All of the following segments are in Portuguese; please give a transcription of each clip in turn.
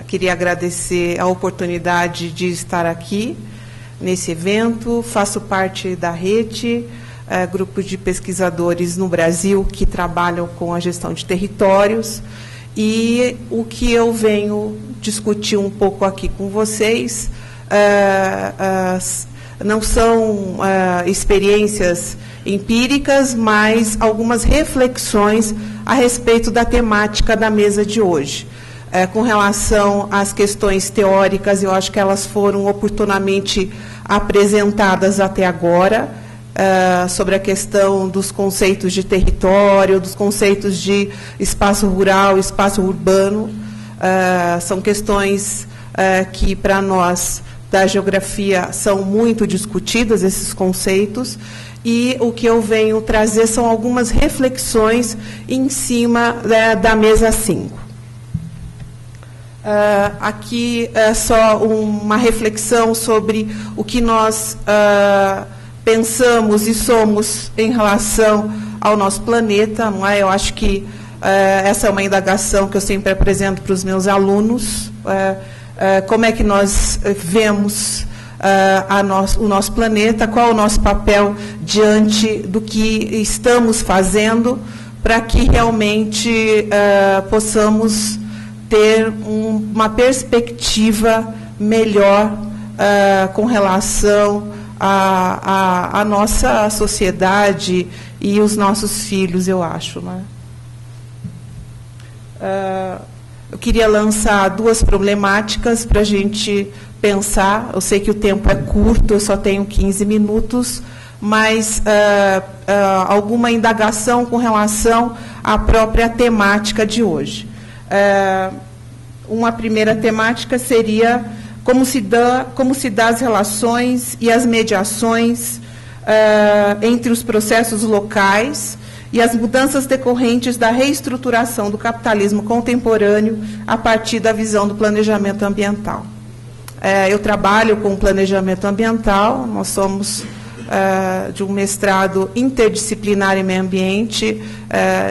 Queria agradecer a oportunidade de estar aqui nesse evento. Faço parte da rede, grupo de pesquisadores no Brasil que trabalham com a gestão de territórios, e o que eu venho discutir um pouco aqui com vocês não são experiências empíricas, mas algumas reflexões a respeito da temática da mesa de hoje. Com relação às questões teóricas, eu acho que elas foram oportunamente apresentadas até agora, sobre a questão dos conceitos de território, dos conceitos de espaço rural, espaço urbano. São questões que, para nós, da geografia, são muito discutidas, esses conceitos, e o que eu venho trazer são algumas reflexões em cima da mesa 5. Aqui é só uma reflexão sobre o que nós pensamos e somos em relação ao nosso planeta, não é? Eu acho que essa é uma indagação que eu sempre apresento para os meus alunos. Como é que nós vemos o nosso planeta, qual é o nosso papel diante do que estamos fazendo para que realmente possamos ter uma perspectiva melhor com relação à nossa sociedade e os nossos filhos, eu acho, né? Eu queria lançar duas problemáticas para a gente pensar. Eu sei que o tempo é curto, eu só tenho 15 minutos, mas alguma indagação com relação à própria temática de hoje. Uma primeira temática seria como se dá as relações e as mediações entre os processos locais e as mudanças decorrentes da reestruturação do capitalismo contemporâneo a partir da visão do planejamento ambiental. Eu trabalho com planejamento ambiental, nós somos de um mestrado interdisciplinar em meio ambiente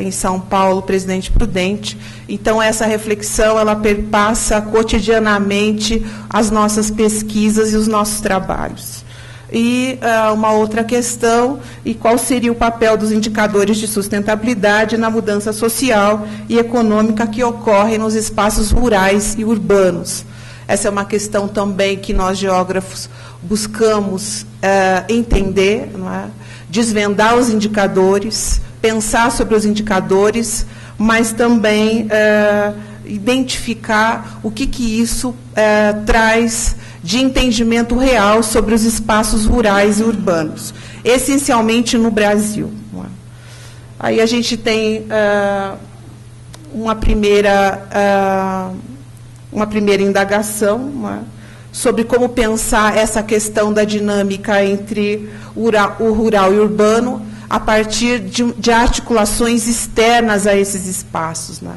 em São Paulo, Presidente Prudente. Então, essa reflexão, ela perpassa cotidianamente as nossas pesquisas e os nossos trabalhos. E uma outra questão, e qual seria o papel dos indicadores de sustentabilidade na mudança social e econômica que ocorre nos espaços rurais e urbanos. Essa é uma questão também que nós, geógrafos, buscamos entender, não é? Desvendar os indicadores, pensar sobre os indicadores, mas também identificar o que isso traz de entendimento real sobre os espaços rurais e urbanos, essencialmente no Brasil. Não é? Aí a gente tem uma primeira indagação, não é? Sobre como pensar essa questão da dinâmica entre o rural e o urbano a partir de articulações externas a esses espaços. Né?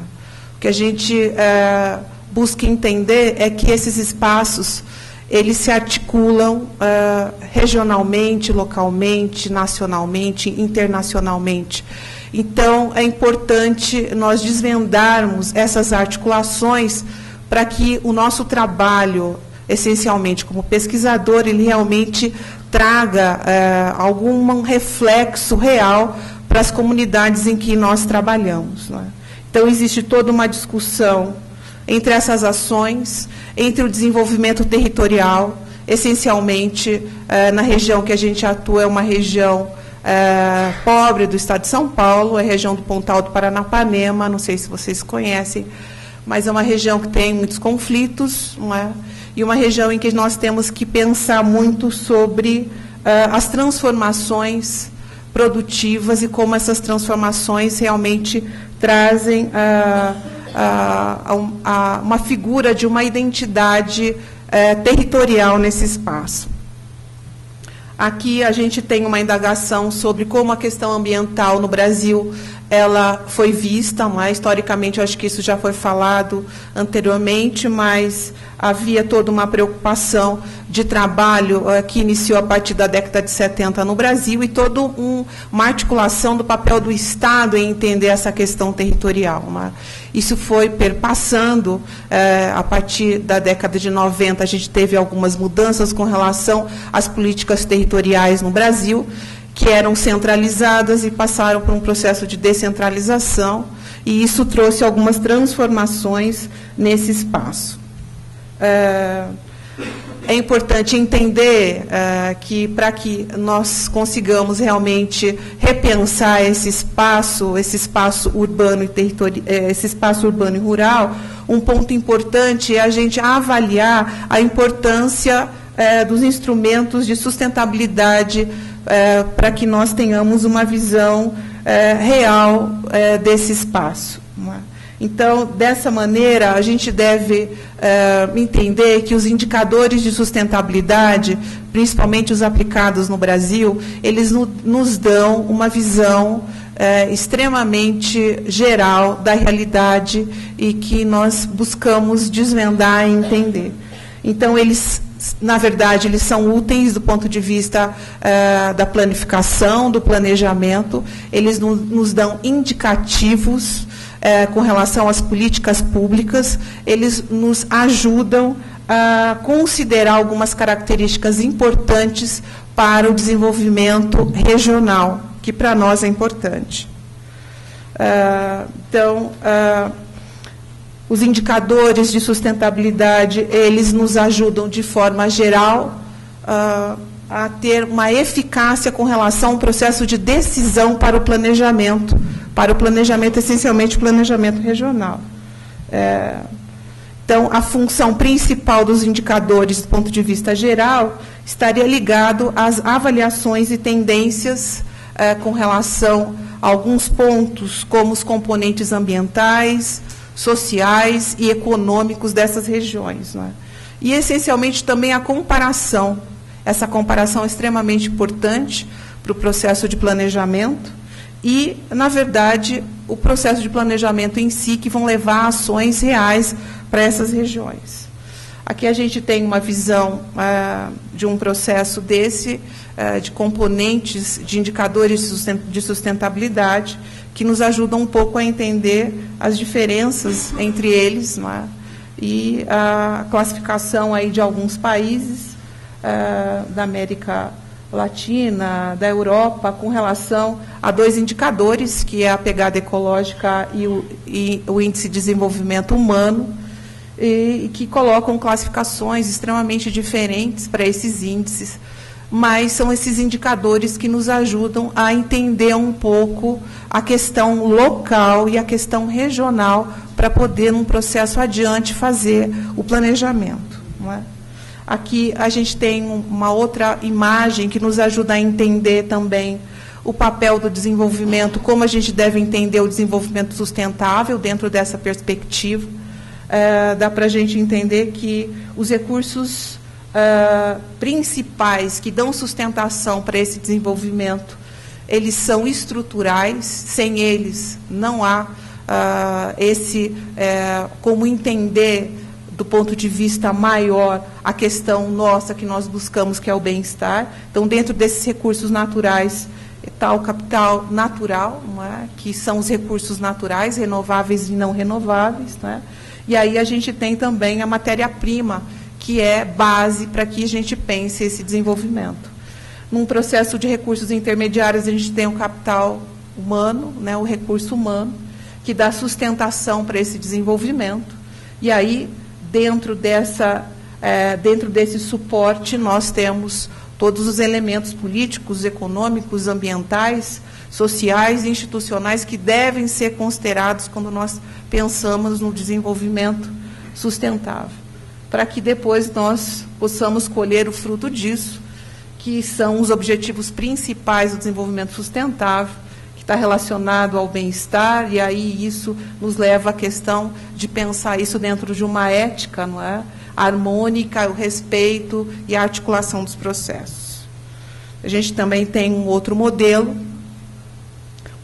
O que a gente busca entender é que esses espaços eles se articulam regionalmente, localmente, nacionalmente, internacionalmente. Então, é importante nós desvendarmos essas articulações para que o nosso trabalho, essencialmente como pesquisador, ele realmente traga algum reflexo real para as comunidades em que nós trabalhamos. Não é? Então, existe toda uma discussão entre essas ações, entre o desenvolvimento territorial, essencialmente na região que a gente atua, é uma região pobre do estado de São Paulo, é a região do Pontal do Paranapanema, não sei se vocês conhecem, mas é uma região que tem muitos conflitos, não é? E uma região em que nós temos que pensar muito sobre as transformações produtivas e como essas transformações realmente trazem uma figura de uma identidade territorial nesse espaço. Aqui a gente tem uma indagação sobre como a questão ambiental no Brasil ela foi vista, historicamente, eu acho que isso já foi falado anteriormente, mas havia toda uma preocupação de trabalho que iniciou a partir da década de 70 no Brasil e toda uma articulação do papel do Estado em entender essa questão territorial. Isso foi perpassando, a partir da década de 90, a gente teve algumas mudanças com relação às políticas territoriais no Brasil, que eram centralizadas e passaram por um processo de descentralização, e isso trouxe algumas transformações nesse espaço. É importante entender que, para que nós consigamos realmente repensar esse espaço urbano e esse espaço urbano e rural, um ponto importante é a gente avaliar a importância dos instrumentos de sustentabilidade para que nós tenhamos uma visão real desse espaço. Então, dessa maneira, a gente deve entender que os indicadores de sustentabilidade, principalmente os aplicados no Brasil, eles nos dão uma visão extremamente geral da realidade e que nós buscamos desvendar e entender. Então, na verdade, eles são úteis do ponto de vista da planificação, do planejamento, eles nos dão indicativos com relação às políticas públicas, eles nos ajudam a considerar algumas características importantes para o desenvolvimento regional, que para nós é importante. Os indicadores de sustentabilidade, eles nos ajudam de forma geral a ter uma eficácia com relação ao processo de decisão para o planejamento essencialmente planejamento regional. Então, a função principal dos indicadores, do ponto de vista geral, estaria ligado às avaliações e tendências com relação a alguns pontos, como os componentes ambientais, sociais e econômicos dessas regiões. E, essencialmente, também a comparação. Essa comparação é extremamente importante para o processo de planejamento e, na verdade, o processo de planejamento em si, que vão levar a ações reais para essas regiões. Aqui a gente tem uma visão de um processo desse, de componentes, de indicadores de sustentabilidade, que nos ajudam um pouco a entender as diferenças entre eles, e a classificação aí de alguns países da América Latina, da Europa, com relação a dois indicadores, que é a pegada ecológica e o índice de desenvolvimento humano, e que colocam classificações extremamente diferentes para esses índices, mas são esses indicadores que nos ajudam a entender um pouco a questão local e a questão regional para poder, num processo adiante, fazer o planejamento. Aqui a gente tem uma outra imagem que nos ajuda a entender também o papel do desenvolvimento, como a gente deve entender o desenvolvimento sustentável dentro dessa perspectiva. Dá para a gente entender que os recursos principais que dão sustentação para esse desenvolvimento, eles são estruturais, sem eles não há como entender do ponto de vista maior a questão nossa que nós buscamos, que é o bem-estar. Então, dentro desses recursos naturais, está o capital natural, que são os recursos naturais, renováveis e não renováveis. E aí a gente tem também a matéria-prima, que é base para que a gente pense esse desenvolvimento. Num processo de recursos intermediários, a gente tem o capital humano, o recurso humano, que dá sustentação para esse desenvolvimento. E aí, dentro desse suporte, nós temos todos os elementos políticos, econômicos, ambientais, sociais e institucionais que devem ser considerados quando nós pensamos no desenvolvimento sustentável, para que depois nós possamos colher o fruto disso, que são os objetivos principais do desenvolvimento sustentável, que está relacionado ao bem-estar, e aí isso nos leva à questão de pensar isso dentro de uma ética, harmônica, o respeito e a articulação dos processos. A gente também tem um outro modelo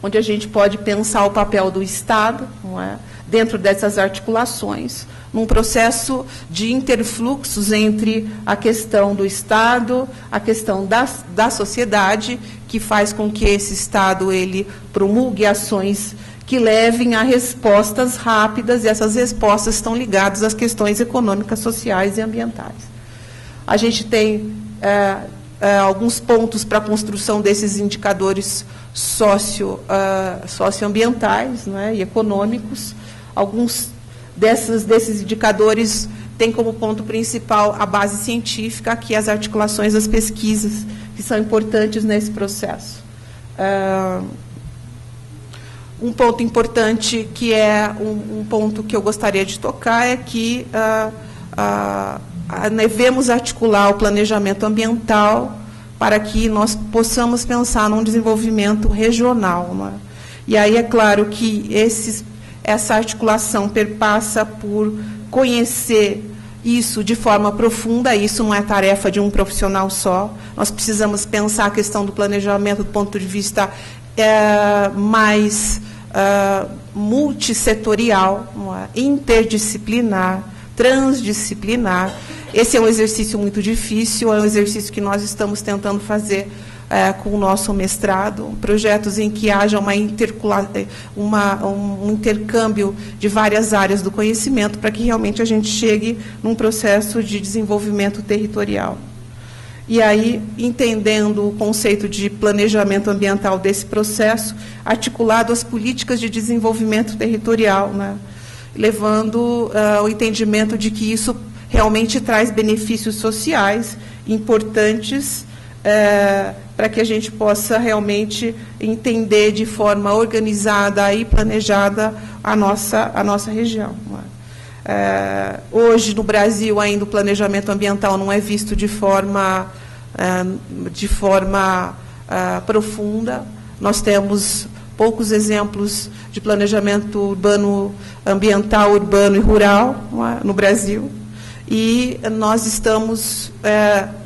onde a gente pode pensar o papel do Estado, não é? Dentro dessas articulações, num processo de interfluxos entre a questão do Estado, a questão da sociedade, que faz com que esse Estado ele promulgue ações que levem a respostas rápidas, e essas respostas estão ligadas às questões econômicas, sociais e ambientais. A gente tem alguns pontos para a construção desses indicadores socioambientais, né, e econômicos. Alguns desses indicadores têm como ponto principal a base científica, que é as articulações das pesquisas, que são importantes nesse processo. Um ponto importante, que é um ponto que eu gostaria de tocar, é que devemos articular o planejamento ambiental para que nós possamos pensar num desenvolvimento regional, né? E aí é claro que essa articulação perpassa por conhecer isso de forma profunda. Isso não é tarefa de um profissional só. Nós precisamos pensar a questão do planejamento do ponto de vista mais multissetorial, interdisciplinar, transdisciplinar. Esse é um exercício muito difícil, é um exercício que nós estamos tentando fazer com o nosso mestrado, projetos em que haja um intercâmbio de várias áreas do conhecimento, para que realmente a gente chegue num processo de desenvolvimento territorial. E aí, entendendo o conceito de planejamento ambiental desse processo, articulado às políticas de desenvolvimento territorial, né, levando ao entendimento de que isso realmente traz benefícios sociais importantes para que a gente possa realmente entender de forma organizada e planejada a nossa região. Hoje, no Brasil, ainda o planejamento ambiental não é visto de forma profunda. Nós temos poucos exemplos de planejamento urbano, ambiental, urbano e rural no Brasil. E nós estamos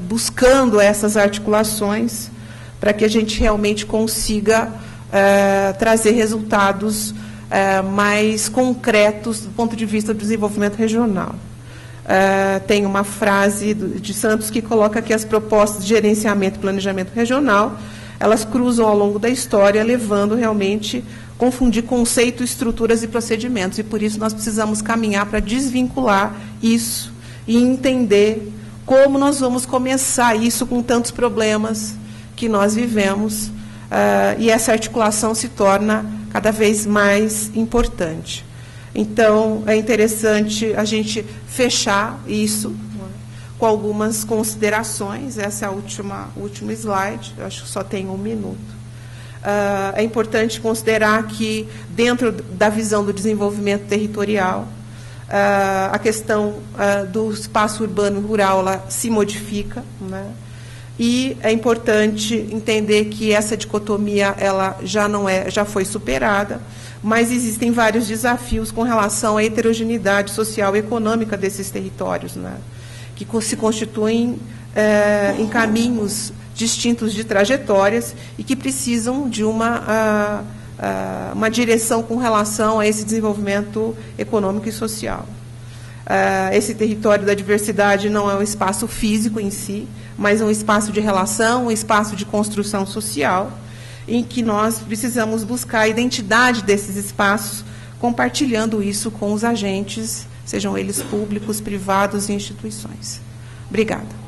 buscando essas articulações para que a gente realmente consiga trazer resultados mais concretos do ponto de vista do desenvolvimento regional. Tem uma frase de Santos que coloca que as propostas de gerenciamento e planejamento regional, elas cruzam ao longo da história, levando realmente a confundir conceitos, estruturas e procedimentos. E por isso nós precisamos caminhar para desvincular isso e entender como nós vamos começar isso com tantos problemas que nós vivemos, e essa articulação se torna cada vez mais importante. Então, é interessante a gente fechar isso com algumas considerações. Essa é o último slide, eu acho que só tem 1 minuto. É importante considerar que, dentro da visão do desenvolvimento territorial, a questão do espaço urbano e rural ela se modifica, né? E é importante entender que essa dicotomia ela já foi superada, mas existem vários desafios com relação à heterogeneidade social e econômica desses territórios, né? Que se constituem em caminhos distintos de trajetórias e que precisam de uma direção com relação a esse desenvolvimento econômico e social. Esse território da diversidade não é um espaço físico em si, mas um espaço de relação, um espaço de construção social, em que nós precisamos buscar a identidade desses espaços, compartilhando isso com os agentes, sejam eles públicos, privados e instituições. Obrigada.